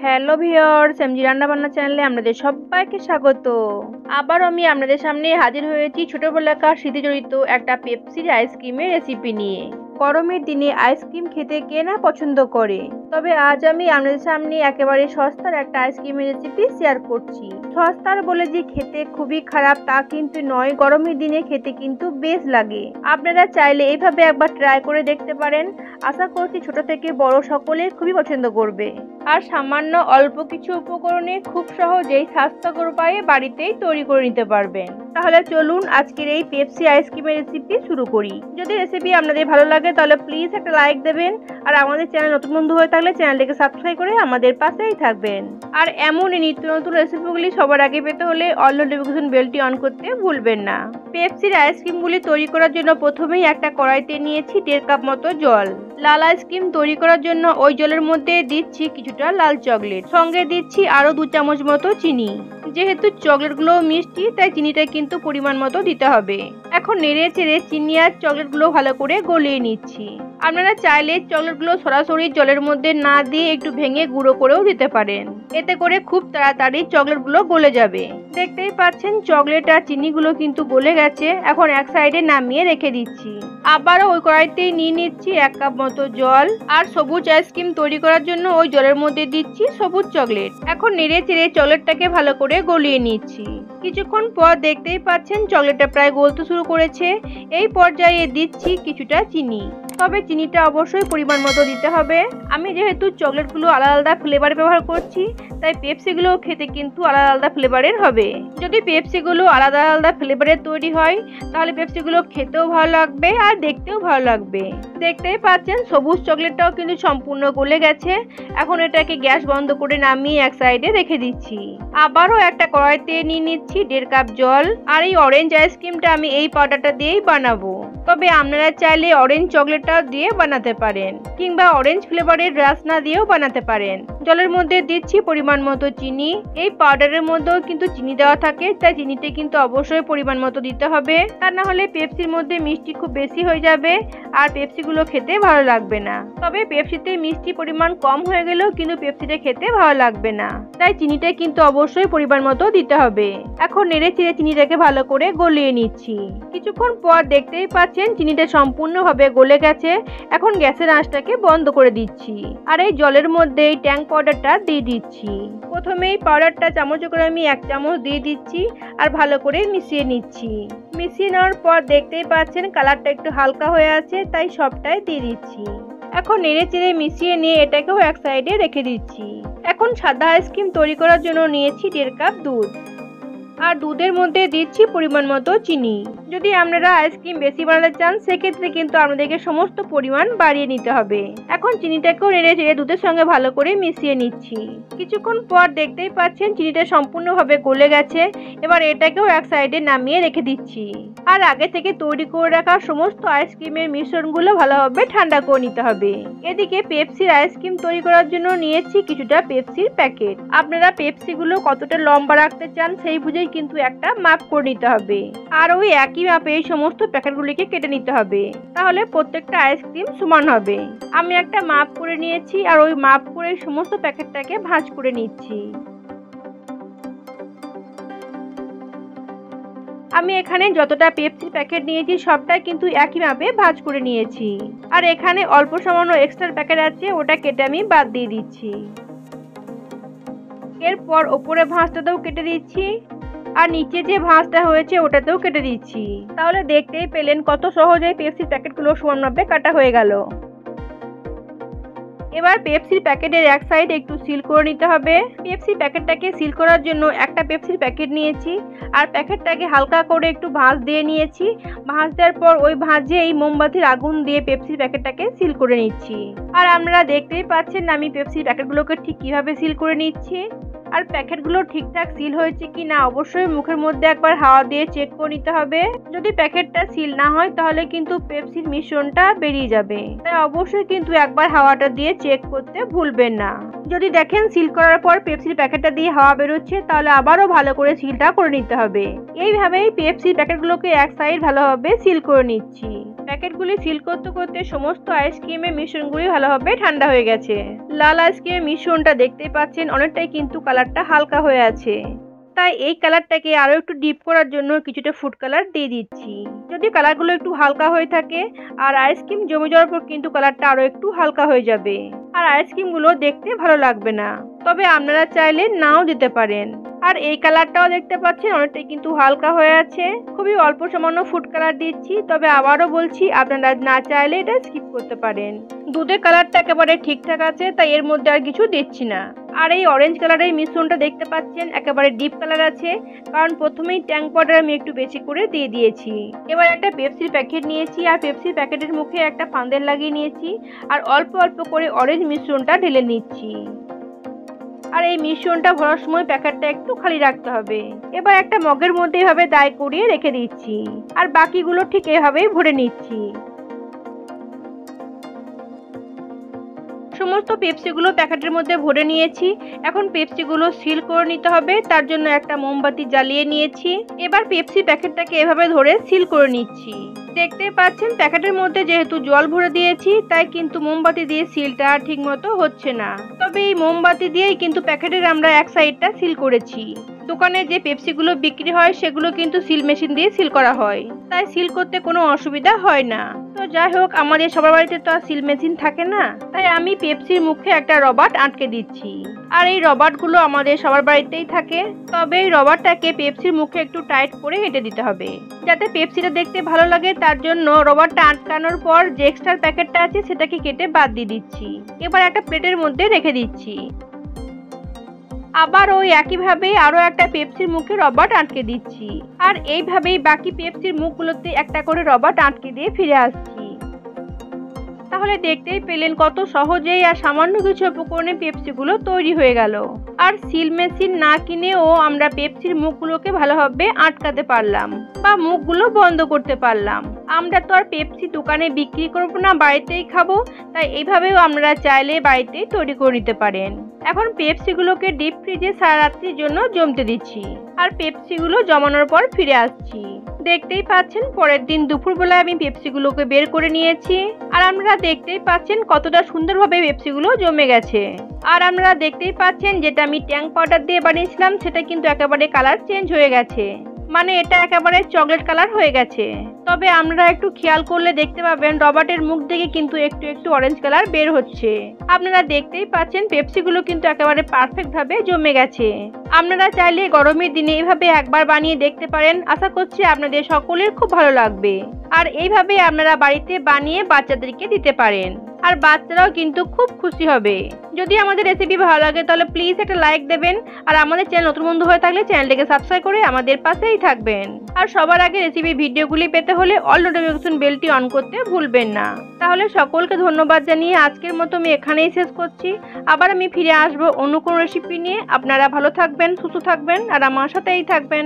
Hello viewers, MG রান্নাবান্না চ্যানেলে আপনাদের সবাইকে স্বাগত। আবার আমি আপনাদের সামনে হাজির হয়েছি ছোটবেলাকার স্মৃতিজড়িত একটা পেপসির আইসক্রিমের রেসিপি নিয়ে। গরমের দিনে আইসক্রিম খেতে কে না পছন্দ করে, তবে আজ আমি আপনাদের সামনে একেবারে সস্তার একটা আইসক্রিমের রেসিপি শেয়ার করছি। সস্তার বলে যে খেতে খুবই খারাপ তা কিন্তু নয়, গরমের দিনে খেতে কিন্তু বেশ লাগে। আপনারা চাইলে এইভাবে একবার ট্রাই করে দেখতে পারেন। আশা করছি ছোট থেকে বড় সকলে খুবই পছন্দ করবে। আর সামান্য অল্প কিছু উপকরণে খুব সহজেই স্বাস্থ্যকর উপায়ে বাড়িতেই তৈরি করে নিতে পারবেন। তাহলে চলুন আজকের এই পেপসি আইসক্রিমের রেসিপি শুরু করি। যদি রেসিপি আপনাদের ভালো লাগে তাহলে প্লিজ একটা লাইক দেবেন, আর আমাদের চ্যানেল নতুন বন্ধু হয়ে থাকলে চ্যানেলটিকে সাবস্ক্রাইব করে আমাদের পাশেই থাকবেন। আর এমনই নিত্য নতুন রেসিপিগুলি সবার আগে পেতে হলে অল নোটিফিকেশন বেলটি অন করতে ভুলবেন না। পেপসির আইসক্রিমগুলি তৈরি করার জন্য প্রথমেই একটা কড়াইতে নিয়েছি 1.5 কাপ মতো জল। লাল আইসক্রিম তৈরি করার জন্য ওই জলের মধ্যে দিচ্ছি কিছুটা লাল চকলেট, সঙ্গে দিচ্ছি আরো 2 চামচ মতো চিনি। যেহেতু চকলেটগুলো মিষ্টি তাই চিনিটা কিন্তু পরিমাণ মতো দিতে হবে। এখন নেড়ে চেড়ে চিনি আর চকলেটগুলো ভালো করে গলিয়ে নিচ্ছি। আপনারা চাইলে চকলেটগুলো সরাসরি জলের মধ্যে না দিয়ে একটু ভেঙে গুঁড়ো করেও দিতে পারেন, এতে করে খুব তাড়াতাড়ি চকলেটগুলো গলে যাবে। দেখতেই পাচ্ছেন চকলেট আর চিনিগুলো কিন্তু গলে গেছে। এখন এক সাইডে নামিয়ে রেখে দিচ্ছি। আবারও ওই কড়াইতেই নিয়ে নিচ্ছি 1 কাপ মতো জল, আর সবুজ আইসক্রিম তৈরি করার জন্য ওই জলের মধ্যে দিচ্ছি সবুজ চকলেট। এখন নেড়ে চেড়ে চকলেটটাকে ভালো করে গলিয়ে নিচ্ছি। কিছুক্ষণ পর দেখতেই পাচ্ছেন চকলেটটা প্রায় গলতে শুরু করেছে। এই পর্যায়ে দিচ্ছি কিছুটা চিনি, তবে চিনিটা অবশ্যই পরিমাণ মতো দিতে হবে। আমি যেহেতু চকলেটগুলো আলাদা আলাদা ফ্লেভার ব্যবহার করছি তাই পেপসিগুলো খেতে কিন্তু আলাদা আলাদা ফ্লেভারের হবে। যদি পেপসিগুলো আলাদা আলাদা ফ্লেভারের তৈরি হয় তাহলে পেপসিগুলো খেতেও ভালো লাগবে আর দেখতেও ভালো লাগবে। দেখতেই পাচ্ছেন সবুজ চকলেটটাও কিন্তু সম্পূর্ণ গলে গেছে। এখন এটাকে গ্যাস বন্ধ করে নামিয়ে এক সাইডে রেখে দিচ্ছি। আবারও একটা কড়াইতে নিয়ে নিচ্ছি 1.5 কাপ জল, আর এই অরেঞ্জ আইসক্রিমটা আমি এই পাউডারটা দিয়েই বানাবো। তবে আপনারা চাইলে অরেঞ্জ চকলেটটাও দিয়ে বানাতে পারেন, কিংবা অরেঞ্জ ফ্লেভারের রাসনা দিয়েও বানাতে পারেন। জলের মধ্যে দিচ্ছি পরিমাণ মতো চিনি। এই পাউডারের মধ্যেও কিন্তু চিনি দেওয়া থাকে, তাই চিনিতে কিন্তু অবশ্যই পরিমাণ মতো দিতে হবে, তা না হলে পেপসির মধ্যে মিষ্টি খুব বেশি হয়ে যাবে আর পেপসিগুলো খেতে ভালো লাগবে না। তবে পেপসিতে মিষ্টি পরিমাণ কম হয়ে গেলেও কিন্তু পেপসিটা খেতে ভালো লাগবে না, তাই চিনিটা কিন্তু অবশ্যই পরিমাণ মতো দিতে হবে। এখন নেড়ে চেড়ে চিনিটাকে ভালো করে গলিয়ে নিচ্ছি। কিছুক্ষণ পর দেখতেই পাচ্ছেন চিনিটা সম্পূর্ণভাবে গলে গেছে। এখন গ্যাসের আঁচটাকে বন্ধ করে দিচ্ছি, আর এই জলের মধ্যে এই ট্যাং পাউডারটা দিয়ে দিচ্ছি। প্রথমেই পাউডারটা চামচে করে আমি 1 চামচ দিয়ে দিচ্ছি আর ভালো করে মিশিয়ে নিচ্ছি। মিশিয়ে নেওয়ার পর দেখতেই পাচ্ছেন কালারটা একটু হালকা হয়ে আছে, তাই সবটাই দিয়ে দিচ্ছি। এখন নেড়ে চেড়ে মিশিয়ে নিয়ে এটাকেও এক সাইডে রেখে দিচ্ছি। এখন সাদা আইসক্রিম তৈরি করার জন্য নিয়েছি 1.5 কাপ দুধ, আর দুধের মধ্যে দিচ্ছি পরিমাণ মতো চিনি। যদি আপনারা আইসক্রিম বেশি বানাতে চান সেক্ষেত্রে কিন্তু আপনাদেরকে সমস্ত পরিমাণ বাড়িয়ে নিতে হবে। এখন চিনিটাকেও নেড়ে চেড়ে দুধের সঙ্গে ভালো করে মিশিয়ে নিচ্ছি। কিছুক্ষণ পর দেখতেই পাচ্ছেন চিনিটা সম্পূর্ণভাবে গলে গেছে। এবার এটাকেও এক সাইডে নামিয়ে রেখে দিচ্ছি। আর আগে থেকে তৈরি করে রাখা সমস্ত আইসক্রিমের মিশ্রণগুলো ভালোভাবে ঠান্ডা করে নিতে হবে। এদিকে পেপসির আইসক্রিম তৈরি করার জন্য নিয়েছি কিছুটা পেপসির প্যাকেট। আপনারা পেপসিগুলো কতটা লম্বা রাখতে চান সেই বুঝে কিন্তু একটা মাপ করে নিতে হবে, আর ওই একই মাপে এই সমস্ত প্যাকেটগুলিকে কেটে নিতে হবে, তাহলে প্রত্যেকটা আইসক্রিম সমান হবে। আমি একটা মাপ করে নিয়েছি, আর ওই মাপ করে সমস্ত প্যাকেটটাকে ভাঁজ করে নিচ্ছি। আমি এখানে যতটা পেপসি প্যাকেট নিয়েছি সবটাই কিন্তু একই মাপে ভাঁজ করে নিয়েছি, আর এখানে অল্প সামান্য এক্সট্রা প্যাকেট আছে ওটা কেটে আমি বাদ দিয়ে দিচ্ছি। এরপর ওপরে ভাঁজটাতেও কেটে দিচ্ছি, আর নিচে যে ভাঁজটা হয়েছে ওটাতেও কেটে দিচ্ছি। তাহলে দেখতেই পেলেন কত সহজে পেপসির প্যাকেটগুলো সমানভাবে কাটা হয়ে গেল। এবার পেপসির প্যাকেটের এক সাইড একটু সিল করে নিতে হবে। পেপসি প্যাকেটটাকে সিল করার জন্য একটা পেপসির প্যাকেট নিয়েছি, আর প্যাকেটটাকে হালকা করে একটু ভাঁজ দিয়ে নিয়েছি। ভাঁজ দেওয়ার পর ওই ভাঁজে এই মোমবাতির আগুন দিয়ে পেপসির প্যাকেটটাকে সিল করে নিচ্ছি। আর আপনারা দেখতেই পাচ্ছেন আমি পেপসির প্যাকেটগুলোকে ঠিক কিভাবে সিল করে নিচ্ছি। আর প্যাকেটগুলো ঠিকঠাক সিল হয়েছে কি না অবশ্যই মুখের মধ্যে একবার হাওয়া দিয়ে চেক করে নিতে হবে। যদি প্যাকেটটা সিল না হয় তাহলে কিন্তু পেপসির মিশ্রণটা বেরিয়ে যাবে, তাই অবশ্যই কিন্তু একবার হাওয়াটা দিয়ে চেক করতে ভুলবেন না। যদি দেখেন সিল করার পর পেপসির প্যাকেটটা দিয়ে হাওয়া বেরোচ্ছে তাহলে আবারও ভালো করে সিলটা করে নিতে হবে। এইভাবেই পেপসির প্যাকেটগুলোকে এক সাইড ভালোভাবে সিল করে নিচ্ছি। প্যাকেটগুলি সিল করতে করতে সমস্ত আইসক্রিমের মিশ্রণগুলি ভালোভাবে ঠান্ডা হয়ে গেছে। লাল আইসক্রিমের মিশ্রণটা দেখতেই পাচ্ছেন অনেকটাই কিন্তু কালারটা হালকা হয়ে আছে। তাই এই কালারটাকে আরো একটু ডিপ করার জন্য কিছুটা ফুড কালার দিয়ে দিচ্ছি। যদি কালারগুলো একটু হালকা হয়ে থাকে আর আইসক্রিম জমে যাওয়ার পর কিন্তু কালারটা আরো একটু হালকা হয়ে যাবে আর আইসক্রিমগুলো দেখতে ভালো লাগবে না। তবে আপনারা চাইলে নাও দিতে পারেন। আর এই কালারটাও দেখতে পাচ্ছেন অনেকটাই কিন্তু হালকা হয়ে আছে। খুবই অল্প সামান্য ফুড কালার দিচ্ছি, তবে আবারও বলছি আপনারা না চাইলে এটা স্কিপ করতে পারেন। দুধের কালারটা একেবারে ঠিকঠাক আছে, তাই এর মধ্যে আর কিছু দিচ্ছি না। আর এই অরেঞ্জ কালারের মিশ্রণটা দেখতে পাচ্ছেন একেবারে ডিপ কালার আছে, কারণ প্রথমেই ট্যাং পাউডার আমি একটু বেশি করে দিয়ে দিয়েছি। এবার একটা পেপসির প্যাকেট নিয়েছি আর পেপসির প্যাকেটের মুখে একটা ফান্ডেল লাগিয়ে নিয়েছি আর অল্প অল্প করে অরেঞ্জ মিশ্রণটা ঢেলে নিচ্ছি। আর এই মিশ্রণটা ভরার সময় প্যাকেটটা একটু খালি রাখতে হবে। এবার একটা মগের মধ্যে এভাবে দায় করিয়ে রেখে দিচ্ছি আর বাকিগুলো ঠিক এভাবেই ভরে নিচ্ছি। সমস্ত পেপসিগুলো প্যাকেটের মধ্যে ভরে নিয়েছি। এখন পেপসিগুলো সিল করে নিতে হবে, তার জন্য একটা মোমবাতি জ্বালিয়ে নিয়েছি। এবার পেপসি প্যাকেটটাকে এভাবে ধরে সিল করে নিচ্ছি। দেখতে পাচ্ছেন প্যাকেটের মধ্যে যেহেতু জল ভরে দিয়েছি তাই কিন্তু মোমবাতি দিয়ে সিলটা ঠিকমতো হচ্ছে না। তবে এই মোমবাতি দিয়েই কিন্তু প্যাকেটের আমরা এক সাইডটা সিল করেছি। দোকানে যে পেপসিগুলো বিক্রি হয় সেগুলো কিন্তু সিল মেশিন দিয়ে সিল করা হয়, তাই সিল করতে কোনো অসুবিধা হয় না। তো যাই হোক, আমাদের সবার বাড়িতে তো আর সিল মেশিন থাকে না, তাই আমি পেপসির মুখে একটা রবার আটকে দিচ্ছি। আর এই রবারগুলো আমাদের সবার বাড়িতেই থাকে, তবে এই রবারটাকে পেপসির মুখে একটু টাইট করে হেঁটে দিতে হবে যাতে পেপসিটা দেখতে ভালো লাগে। তার জন্য রবারটা আটকানোর পর যে এক্সট্রা প্যাকেটটা আছে সেটাকে কেটে বাদ দিয়ে দিচ্ছি। এবার একটা প্লেটের মধ্যে রেখে দিচ্ছি। আবার ওই একইভাবে আরো একটা পেপসির মুখে রবার আটকে দিচ্ছি আর এইভাবেই বাকি পেপসির মুখগুলোতে একটা করে রবার আটকে দিয়ে ফিরে আসছি। তাহলে দেখতেই পেলেন কত সহজেই আর সামান্য কিছু উপকরণে পেপসিগুলো তৈরি হয়ে গেল। আর সিল মেশিন না কিনেও আমরা পেপসির মুখগুলোকে ভালোভাবে আটকাতে পারলাম বা মুখগুলো বন্ধ করতে পারলাম। আমরা তো আর পেপসি দোকানে বিক্রি করবো না, বাড়িতেই খাবো, তাই এইভাবেও আপনারা চাইলে বাড়িতেই তৈরি করে নিতে পারেন। এখন পেপসিগুলোকে ডিপ ফ্রিজে সারা রাত্রির জন্য জমতে দিচ্ছি আর পেপসিগুলো জমানোর পর ফিরে আসছি। দেখতেই পাচ্ছেন পরের দিন দুপুরবেলায় আমি পেপসিগুলোকে বের করে নিয়েছি আর আপনারা দেখতেই পাচ্ছেন কতটা সুন্দরভাবে পেপসিগুলো জমে গেছে। আর আপনারা দেখতেই পাচ্ছেন যেটা আমি ট্যাং পাউডার দিয়ে বানিয়েছিলাম সেটা কিন্তু একেবারে কালার চেঞ্জ হয়ে গেছে, মানে এটা একেবারে চকলেট কালার হয়ে গেছে। তবে আপনারা একটু খেয়াল করলে দেখতে পাবেন রবার্টের মুখ থেকে কিন্তু একটু একটু অরেঞ্জ কালার বের হচ্ছে। আপনারা দেখতেই পাচ্ছেন পেপসিগুলো কিন্তু একেবারে পারফেক্ট ভাবে জমে গেছে। আপনারা চাইলে গরমের দিনে এইভাবে একবার বানিয়ে দেখতে পারেন। আশা করছি আপনাদের সকলের খুব ভালো লাগবে। আর এইভাবে আপনারা বাড়িতে বানিয়ে বাচ্চাদেরকে দিতে পারেন আর বাচ্চারাও কিন্তু খুব খুশি হবে। যদি আমাদের রেসিপি ভালো লাগে তাহলে প্লিজ একটা লাইক দেবেন আর আমাদের চ্যানেল নতুন বন্ধু হয়ে থাকলে চ্যানেলটিকে সাবস্ক্রাইব করে আমাদের পাশেই থাকবেন। আর সবার আগে রেসিপি ভিডিওগুলি পেতে হলে অল নোটিফিকেশন বেলটি অন করতে ভুলবেন না। তাহলে সকলকে ধন্যবাদ জানিয়ে আজকের মতো আমি এখানেই শেষ করছি। আবার আমি ফিরে আসবো অন্য কোনো রেসিপি নিয়ে। আপনারা ভালো থাকবেন, সুস্থ থাকবেন আর আমার সাথেই থাকবেন।